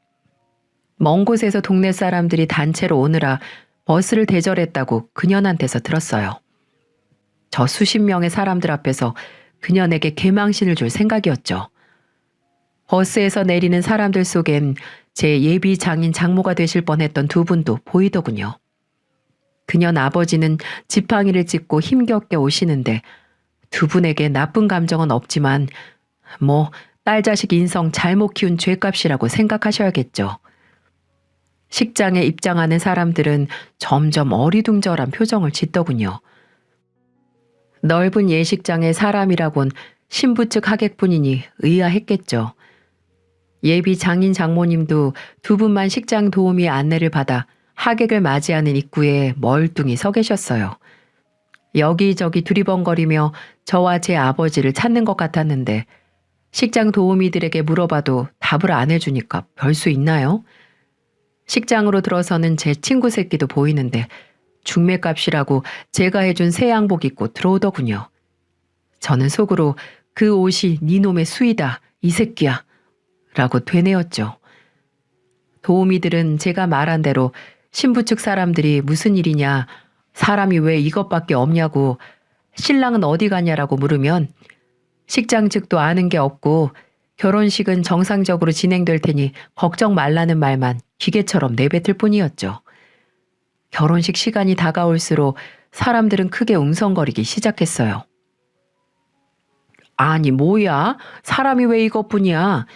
먼 곳에서 동네 사람들이 단체로 오느라 버스를 대절했다고 그년한테서 들었어요. 저 수십 명의 사람들 앞에서 그년에게 개망신을 줄 생각이었죠. 버스에서 내리는 사람들 속엔 제 예비 장인 장모가 되실 뻔했던 두 분도 보이더군요. 그년 아버지는 지팡이를 짚고 힘겹게 오시는데 두 분에게 나쁜 감정은 없지만 딸 자식 인성 잘못 키운 죄값이라고 생각하셔야겠죠. 식장에 입장하는 사람들은 점점 어리둥절한 표정을 짓더군요. 넓은 예식장에 사람이라곤 신부 측 하객뿐이니 의아했겠죠. 예비 장인 장모님도 두 분만 식장 도우미 안내를 받아 하객을 맞이하는 입구에 멀뚱히 서 계셨어요. 여기저기 두리번거리며 저와 제 아버지를 찾는 것 같았는데 식장 도우미들에게 물어봐도 답을 안 해주니까 별 수 있나요? 식장으로 들어서는 제 친구 새끼도 보이는데 중매값이라고 제가 해준 새 양복 입고 들어오더군요. 저는 속으로 그 옷이 니놈의 수이다, 이 새끼야 라고 되뇌었죠. 도우미들은 제가 말한 대로 신부 측 사람들이 무슨 일이냐, 사람이 왜 이것밖에 없냐고 신랑은 어디 가냐라고 물으면 식장 측도 아는 게 없고 결혼식은 정상적으로 진행될 테니 걱정 말라는 말만 기계처럼 내뱉을 뿐이었죠. 결혼식 시간이 다가올수록 사람들은 크게 웅성거리기 시작했어요. 아니 뭐야? 사람이 왜 이것뿐이야?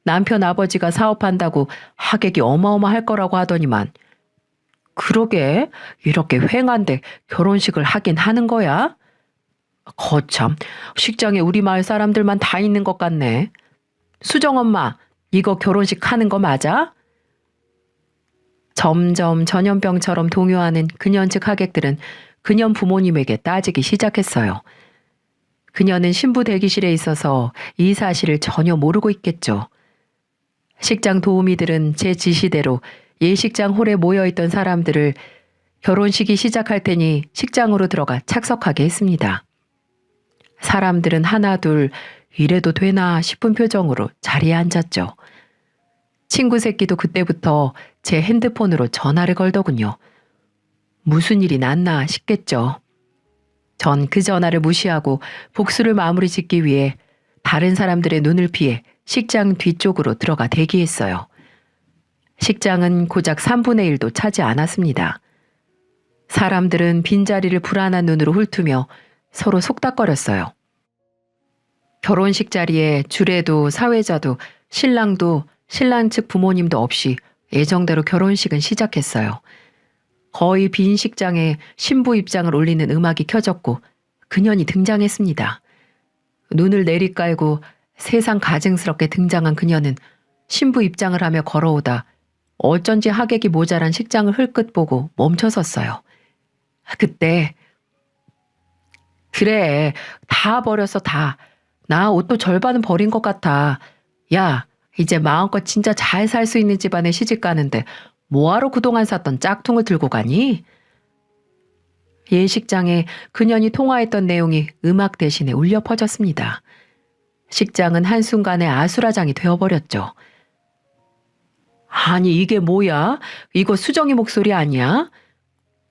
남편 아버지가 사업한다고 하객이 어마어마할 거라고 하더니만. 그러게 이렇게 휑한데 결혼식을 하긴 하는 거야? 거참 식장에 우리 마을 사람들만 다 있는 것 같네. 수정 엄마 이거 결혼식 하는 거 맞아? 점점 전염병처럼 동요하는 그년 측 하객들은 그년 부모님에게 따지기 시작했어요. 그녀는 신부 대기실에 있어서 이 사실을 전혀 모르고 있겠죠. 식장 도우미들은 제 지시대로 예식장 홀에 모여있던 사람들을 결혼식이 시작할 테니 식장으로 들어가 착석하게 했습니다. 사람들은 하나 둘 이래도 되나 싶은 표정으로 자리에 앉았죠. 친구 새끼도 그때부터 제 핸드폰으로 전화를 걸더군요. 무슨 일이 났나 싶겠죠. 전 그 전화를 무시하고 복수를 마무리 짓기 위해 다른 사람들의 눈을 피해 식장 뒤쪽으로 들어가 대기했어요. 식장은 고작 3분의 1도 차지 않았습니다. 사람들은 빈자리를 불안한 눈으로 훑으며 서로 속닥거렸어요. 결혼식 자리에 주례도 사회자도 신랑도 신랑 측 부모님도 없이 예정대로 결혼식은 시작했어요. 거의 빈 식장에 신부 입장을 올리는 음악이 켜졌고 그년이 등장했습니다. 눈을 내리깔고 세상 가증스럽게 등장한 그녀는 신부 입장을 하며 걸어오다 어쩐지 하객이 모자란 식장을 흘끗 보고 멈춰섰어요. 그때 그래 다 버렸어 다. 나 옷도 절반은 버린 것 같아. 야 이제 마음껏 진짜 잘 살 수 있는 집안에 시집 가는데 뭐하러 그동안 샀던 짝퉁을 들고 가니? 예식장에 그년이 통화했던 내용이 음악 대신에 울려 퍼졌습니다. 식장은 한순간에 아수라장이 되어버렸죠. 아니 이게 뭐야? 이거 수정이 목소리 아니야?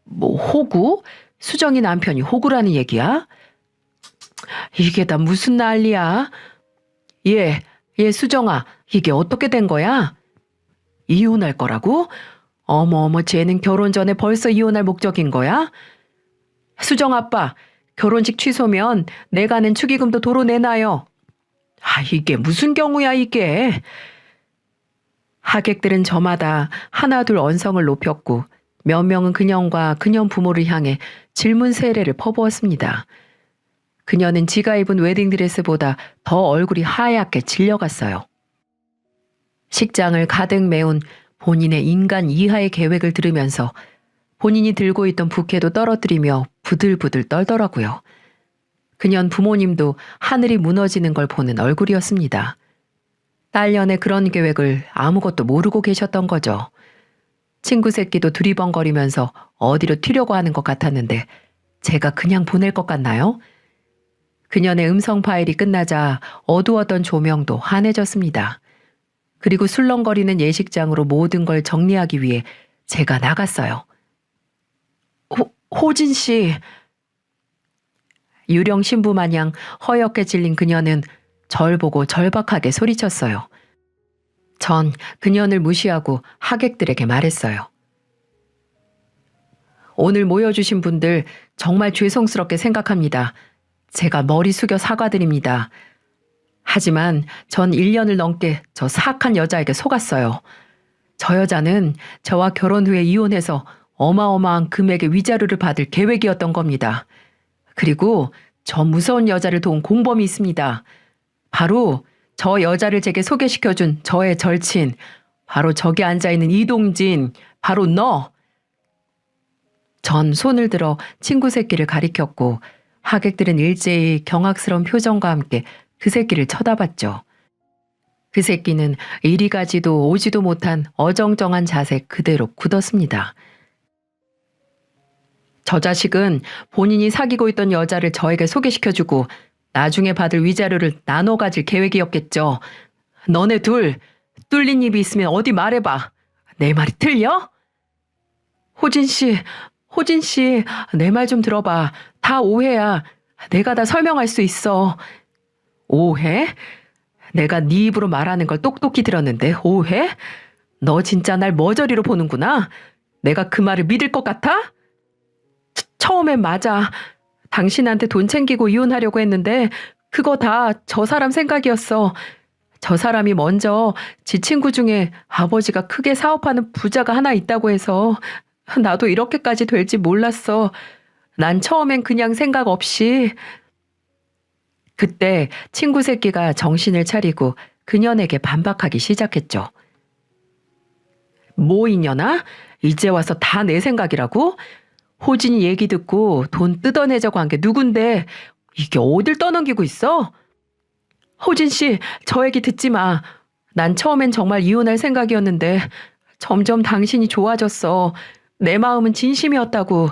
뭐 호구? 수정이 남편이 호구라는 얘기야? 이게 다 무슨 난리야? 얘 수정아 이게 어떻게 된 거야? 이혼할 거라고? 어머어머 쟤는 결혼 전에 벌써 이혼할 목적인 거야? 수정 아빠 결혼식 취소면 내가 낸 축의금도 도로 내놔요. 아 이게 무슨 경우야 이게. 하객들은 저마다 하나둘 언성을 높였고 몇 명은 그년과 그년 부모를 향해 질문 세례를 퍼부었습니다. 그녀는 지가 입은 웨딩드레스보다 더 얼굴이 하얗게 질려갔어요. 식장을 가득 메운 본인의 인간 이하의 계획을 들으면서 본인이 들고 있던 부케도 떨어뜨리며 부들부들 떨더라고요. 그년 부모님도 하늘이 무너지는 걸 보는 얼굴이었습니다. 딸년의 그런 계획을 아무것도 모르고 계셨던 거죠. 친구 새끼도 두리번거리면서 어디로 튀려고 하는 것 같았는데 제가 그냥 보낼 것 같나요? 그년의 음성 파일이 끝나자 어두웠던 조명도 환해졌습니다. 그리고 술렁거리는 예식장으로 모든 걸 정리하기 위해 제가 나갔어요. 호진 씨. 유령 신부 마냥 허옇게 질린 그녀는 절 보고 절박하게 소리쳤어요. 전 그년을 무시하고 하객들에게 말했어요. 오늘 모여주신 분들 정말 죄송스럽게 생각합니다. 제가 머리 숙여 사과드립니다. 하지만 전 1년을 넘게 저 사악한 여자에게 속았어요. 저 여자는 저와 결혼 후에 이혼해서 어마어마한 금액의 위자료를 받을 계획이었던 겁니다. 그리고 저 무서운 여자를 도운 공범이 있습니다. 바로 저 여자를 제게 소개시켜준 저의 절친, 바로 저기 앉아있는 이동진, 바로 너. 전 손을 들어 친구 새끼를 가리켰고 하객들은 일제히 경악스러운 표정과 함께 그 새끼를 쳐다봤죠. 그 새끼는 이리 가지도 오지도 못한 어정쩡한 자세 그대로 굳었습니다. 저 자식은 본인이 사귀고 있던 여자를 저에게 소개시켜주고 나중에 받을 위자료를 나눠 가질 계획이었겠죠. 너네 둘 뚫린 입이 있으면 어디 말해봐. 내 말이 틀려? 호진 씨, 내 말 좀 들어봐. 다 오해야. 내가 다 설명할 수 있어. 오해? 내가 네 입으로 말하는 걸 똑똑히 들었는데 오해? 너 진짜 날 머저리로 보는구나. 내가 그 말을 믿을 것 같아? 처음엔 맞아. 당신한테 돈 챙기고 이혼하려고 했는데 그거 다 저 사람 생각이었어. 저 사람이 먼저 지 친구 중에 아버지가 크게 사업하는 부자가 하나 있다고 해서 나도 이렇게까지 될지 몰랐어. 난 처음엔 그냥 생각 없이. 그때 친구 새끼가 정신을 차리고 그년에게 반박하기 시작했죠. 뭐 이년아? 이제 와서 다 내 생각이라고? 호진이 얘기 듣고 돈 뜯어내자고 한 게 누군데 이게 어딜 떠넘기고 있어? 호진 씨, 저 얘기 듣지 마. 난 처음엔 정말 이혼할 생각이었는데 점점 당신이 좋아졌어. 내 마음은 진심이었다고.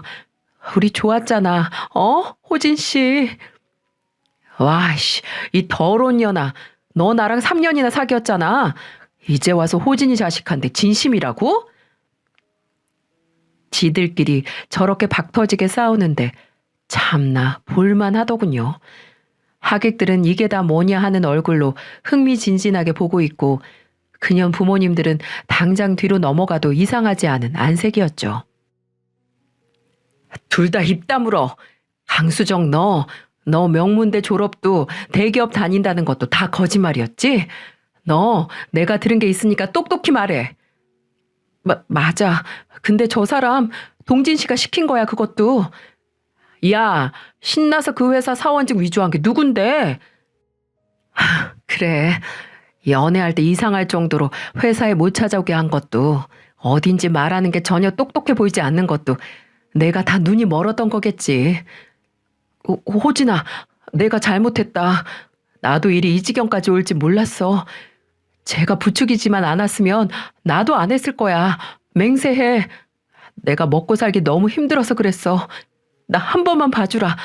우리 좋았잖아. 호진 씨. 와, 씨, 이 더러운 년아. 너 나랑 3년이나 사귀었잖아. 이제 와서 호진이 자식한테 진심이라고? 지들끼리 저렇게 박터지게 싸우는데 참나 볼만하더군요. 하객들은 이게 다 뭐냐 하는 얼굴로 흥미진진하게 보고 있고 그년 부모님들은 당장 뒤로 넘어가도 이상하지 않은 안색이었죠. 둘 다 입 다물어. 강수정 너 명문대 졸업도 대기업 다닌다는 것도 다 거짓말이었지? 너 내가 들은 게 있으니까 똑똑히 말해. 맞아. 근데 저 사람 동진 씨가 시킨 거야 그것도. 야, 신나서 그 회사 사원직 위조한 게 누군데? 그래. 연애할 때 이상할 정도로 회사에 못 찾아오게 한 것도 어딘지 말하는 게 전혀 똑똑해 보이지 않는 것도 내가 다 눈이 멀었던 거겠지. 호진아, 내가 잘못했다. 나도 일이 이 지경까지 올지 몰랐어. 제가 부추기지만 않았으면 나도 안 했을 거야. 맹세해. 내가 먹고 살기 너무 힘들어서 그랬어. 나 한 번만 봐주라.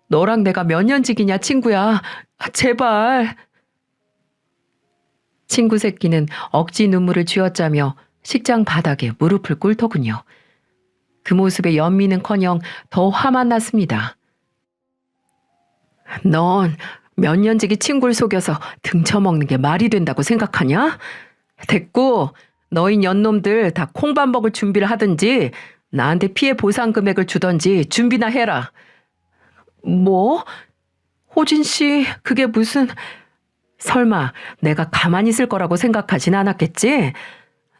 너랑 내가 몇 년지기냐 친구야. 제발. 친구 새끼는 억지 눈물을 쥐어짜며 식장 바닥에 무릎을 꿇더군요. 그 모습에 연민은커녕 더 화만 났습니다. 넌 몇 년지기 친구를 속여서 등쳐먹는 게 말이 된다고 생각하냐? 됐고 너희 연놈들 다 콩밥 먹을 준비를 하든지 나한테 피해 보상 금액을 주던지 준비나 해라. 뭐? 호진 씨 그게 무슨... 설마 내가 가만히 있을 거라고 생각하진 않았겠지?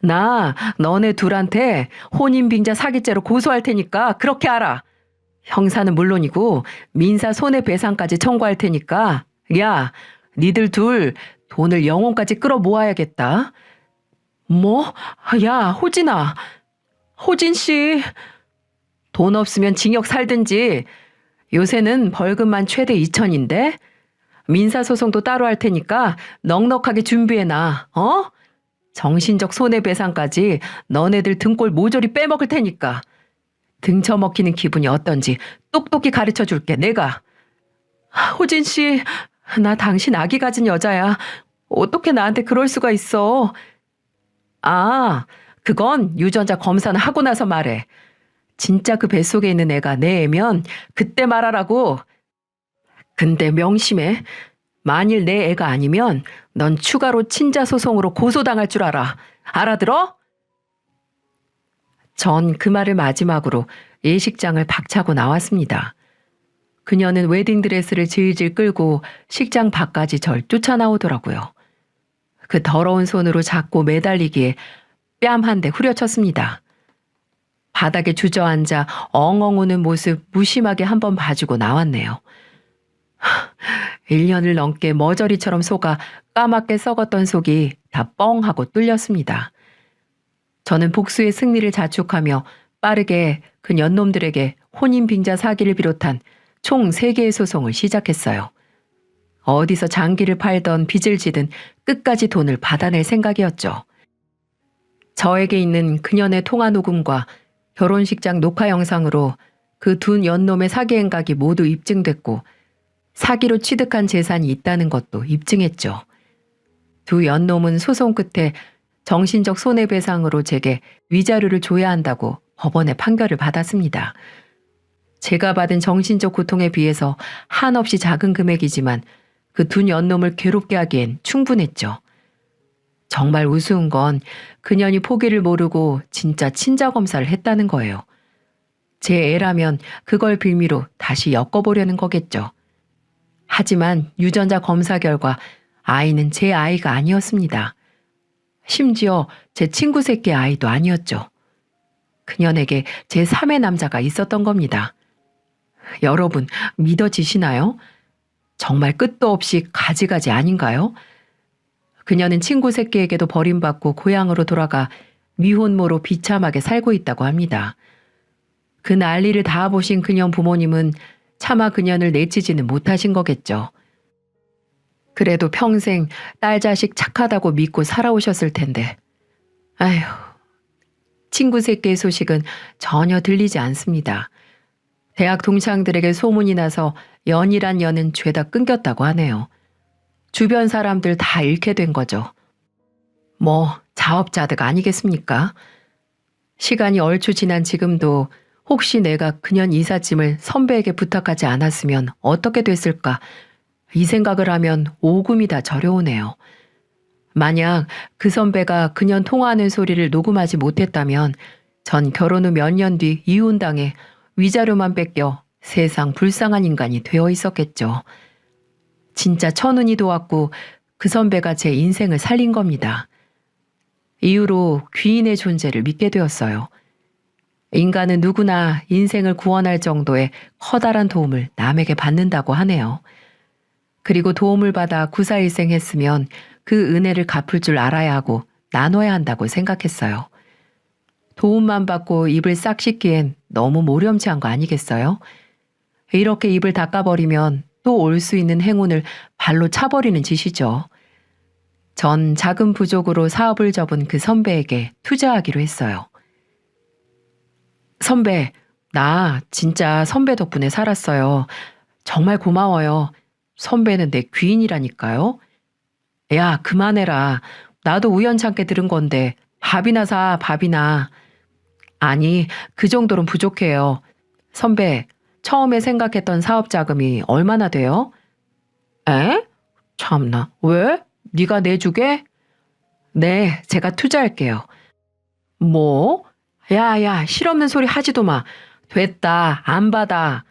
나 너네 둘한테 혼인빙자 사기죄로 고소할 테니까 그렇게 알아. 형사는 물론이고 민사 손해배상까지 청구할 테니까 야, 니들 둘 돈을 영혼까지 끌어모아야겠다. 뭐? 야, 호진아. 호진 씨. 돈 없으면 징역 살든지. 요새는 벌금만 최대 2천인데 민사소송도 따로 할 테니까 넉넉하게 준비해놔. 정신적 손해배상까지 너네들 등골 모조리 빼먹을 테니까. 등쳐먹히는 기분이 어떤지 똑똑히 가르쳐 줄게, 내가. 호진 씨, 나 당신 아기 가진 여자야. 어떻게 나한테 그럴 수가 있어. 아, 그건 유전자 검사는 하고 나서 말해. 진짜 그 뱃속에 있는 애가 내 애면 그때 말하라고. 근데 명심해. 만일 내 애가 아니면 넌 추가로 친자 소송으로 고소당할 줄 알아. 알아들어? 전 그 말을 마지막으로 예식장을 박차고 나왔습니다. 그녀는 웨딩드레스를 질질 끌고 식장 밖까지 절 쫓아나오더라고요. 그 더러운 손으로 잡고 매달리기에 뺨 한 대 후려쳤습니다. 바닥에 주저앉아 엉엉 우는 모습 무심하게 한번 봐주고 나왔네요. 1년을 넘게 머저리처럼 속아 까맣게 썩었던 속이 다 뻥하고 뚫렸습니다. 저는 복수의 승리를 자축하며 빠르게 그 년놈들에게 혼인빙자 사기를 비롯한 총 3개의 소송을 시작했어요. 어디서 장기를 팔던 빚을 지든 끝까지 돈을 받아낼 생각이었죠. 저에게 있는 그년의 통화 녹음과 결혼식장 녹화 영상으로 그 두 연놈의 사기 행각이 모두 입증됐고 사기로 취득한 재산이 있다는 것도 입증했죠. 두 연놈은 소송 끝에 정신적 손해배상으로 제게 위자료를 줘야 한다고 법원의 판결을 받았습니다. 제가 받은 정신적 고통에 비해서 한없이 작은 금액이지만 그 두 연놈을 괴롭게 하기엔 충분했죠. 정말 우스운 건 그년이 포기를 모르고 진짜 친자검사를 했다는 거예요. 제 애라면 그걸 빌미로 다시 엮어보려는 거겠죠. 하지만 유전자 검사 결과 아이는 제 아이가 아니었습니다. 심지어 제 친구 새끼 아이도 아니었죠. 그년에게 제 3의 남자가 있었던 겁니다. 여러분, 믿어지시나요? 정말 끝도 없이 가지가지 아닌가요? 그녀는 친구 새끼에게도 버림받고 고향으로 돌아가 미혼모로 비참하게 살고 있다고 합니다. 그 난리를 다 보신 그녀 부모님은 차마 그녀를 내치지는 못하신 거겠죠. 그래도 평생 딸 자식 착하다고 믿고 살아오셨을 텐데. 아휴, 친구 새끼의 소식은 전혀 들리지 않습니다. 대학 동창들에게 소문이 나서 연이란 연은 죄다 끊겼다고 하네요. 주변 사람들 다 잃게 된 거죠. 뭐 자업자득 아니겠습니까? 시간이 얼추 지난 지금도 혹시 내가 그년 이삿짐을 선배에게 부탁하지 않았으면 어떻게 됐을까? 이 생각을 하면 오금이 다 저려오네요. 만약 그 선배가 그년 통화하는 소리를 녹음하지 못했다면 전 결혼 후 몇 년 뒤 이혼당해 위자료만 뺏겨 세상 불쌍한 인간이 되어 있었겠죠. 진짜 천운이 도왔고 그 선배가 제 인생을 살린 겁니다. 이후로 귀인의 존재를 믿게 되었어요. 인간은 누구나 인생을 구원할 정도의 커다란 도움을 남에게 받는다고 하네요. 그리고 도움을 받아 구사일생했으면 그 은혜를 갚을 줄 알아야 하고 나눠야 한다고 생각했어요. 도움만 받고 입을 싹 씻기엔 너무 모렴치한 거 아니겠어요? 이렇게 입을 닦아버리면 또 올 수 있는 행운을 발로 차버리는 짓이죠. 전 작은 부족으로 사업을 접은 그 선배에게 투자하기로 했어요. 선배, 나 진짜 선배 덕분에 살았어요. 정말 고마워요. 선배는 내 귀인이라니까요. 야, 그만해라. 나도 우연찮게 들은 건데 밥이나 사, 밥이나. 아니, 그 정도는 부족해요. 선배, 처음에 생각했던 사업 자금이 얼마나 돼요? 에? 참나, 왜? 네가 내주게? 네, 제가 투자할게요. 뭐? 야, 실없는 소리 하지도 마. 됐다, 안 받아.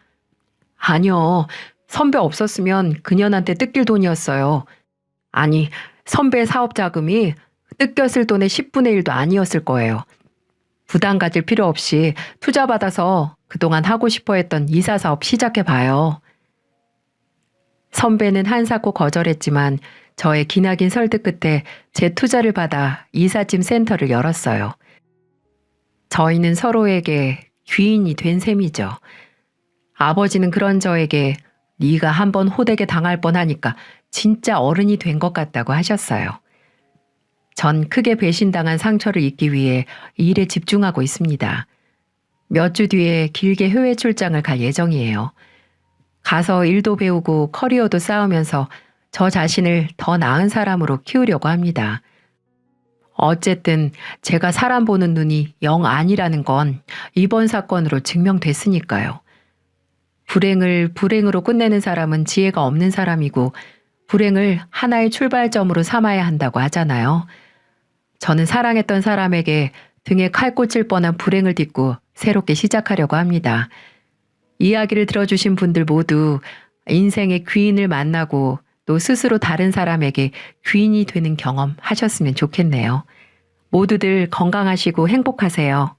아니요, 선배 없었으면 그년한테 뜯길 돈이었어요. 아니, 선배 사업 자금이 뜯겼을 돈의 10분의 1도 아니었을 거예요. 부담 가질 필요 없이 투자 받아서 그동안 하고 싶어 했던 이사 사업 시작해봐요. 선배는 한사코 거절했지만 저의 기나긴 설득 끝에 제 투자를 받아 이삿짐 센터를 열었어요. 저희는 서로에게 귀인이 된 셈이죠. 아버지는 그런 저에게 네가 한번 호되게 당할 뻔하니까 진짜 어른이 된 것 같다고 하셨어요. 전 크게 배신당한 상처를 잊기 위해 일에 집중하고 있습니다. 몇 주 뒤에 길게 해외 출장을 갈 예정이에요. 가서 일도 배우고 커리어도 쌓으면서 저 자신을 더 나은 사람으로 키우려고 합니다. 어쨌든 제가 사람 보는 눈이 영 아니라는 건 이번 사건으로 증명됐으니까요. 불행을 불행으로 끝내는 사람은 지혜가 없는 사람이고 불행을 하나의 출발점으로 삼아야 한다고 하잖아요. 저는 사랑했던 사람에게 등에 칼 꽂힐 뻔한 불행을 딛고 새롭게 시작하려고 합니다. 이야기를 들어주신 분들 모두 인생의 귀인을 만나고 또 스스로 다른 사람에게 귀인이 되는 경험 하셨으면 좋겠네요. 모두들 건강하시고 행복하세요.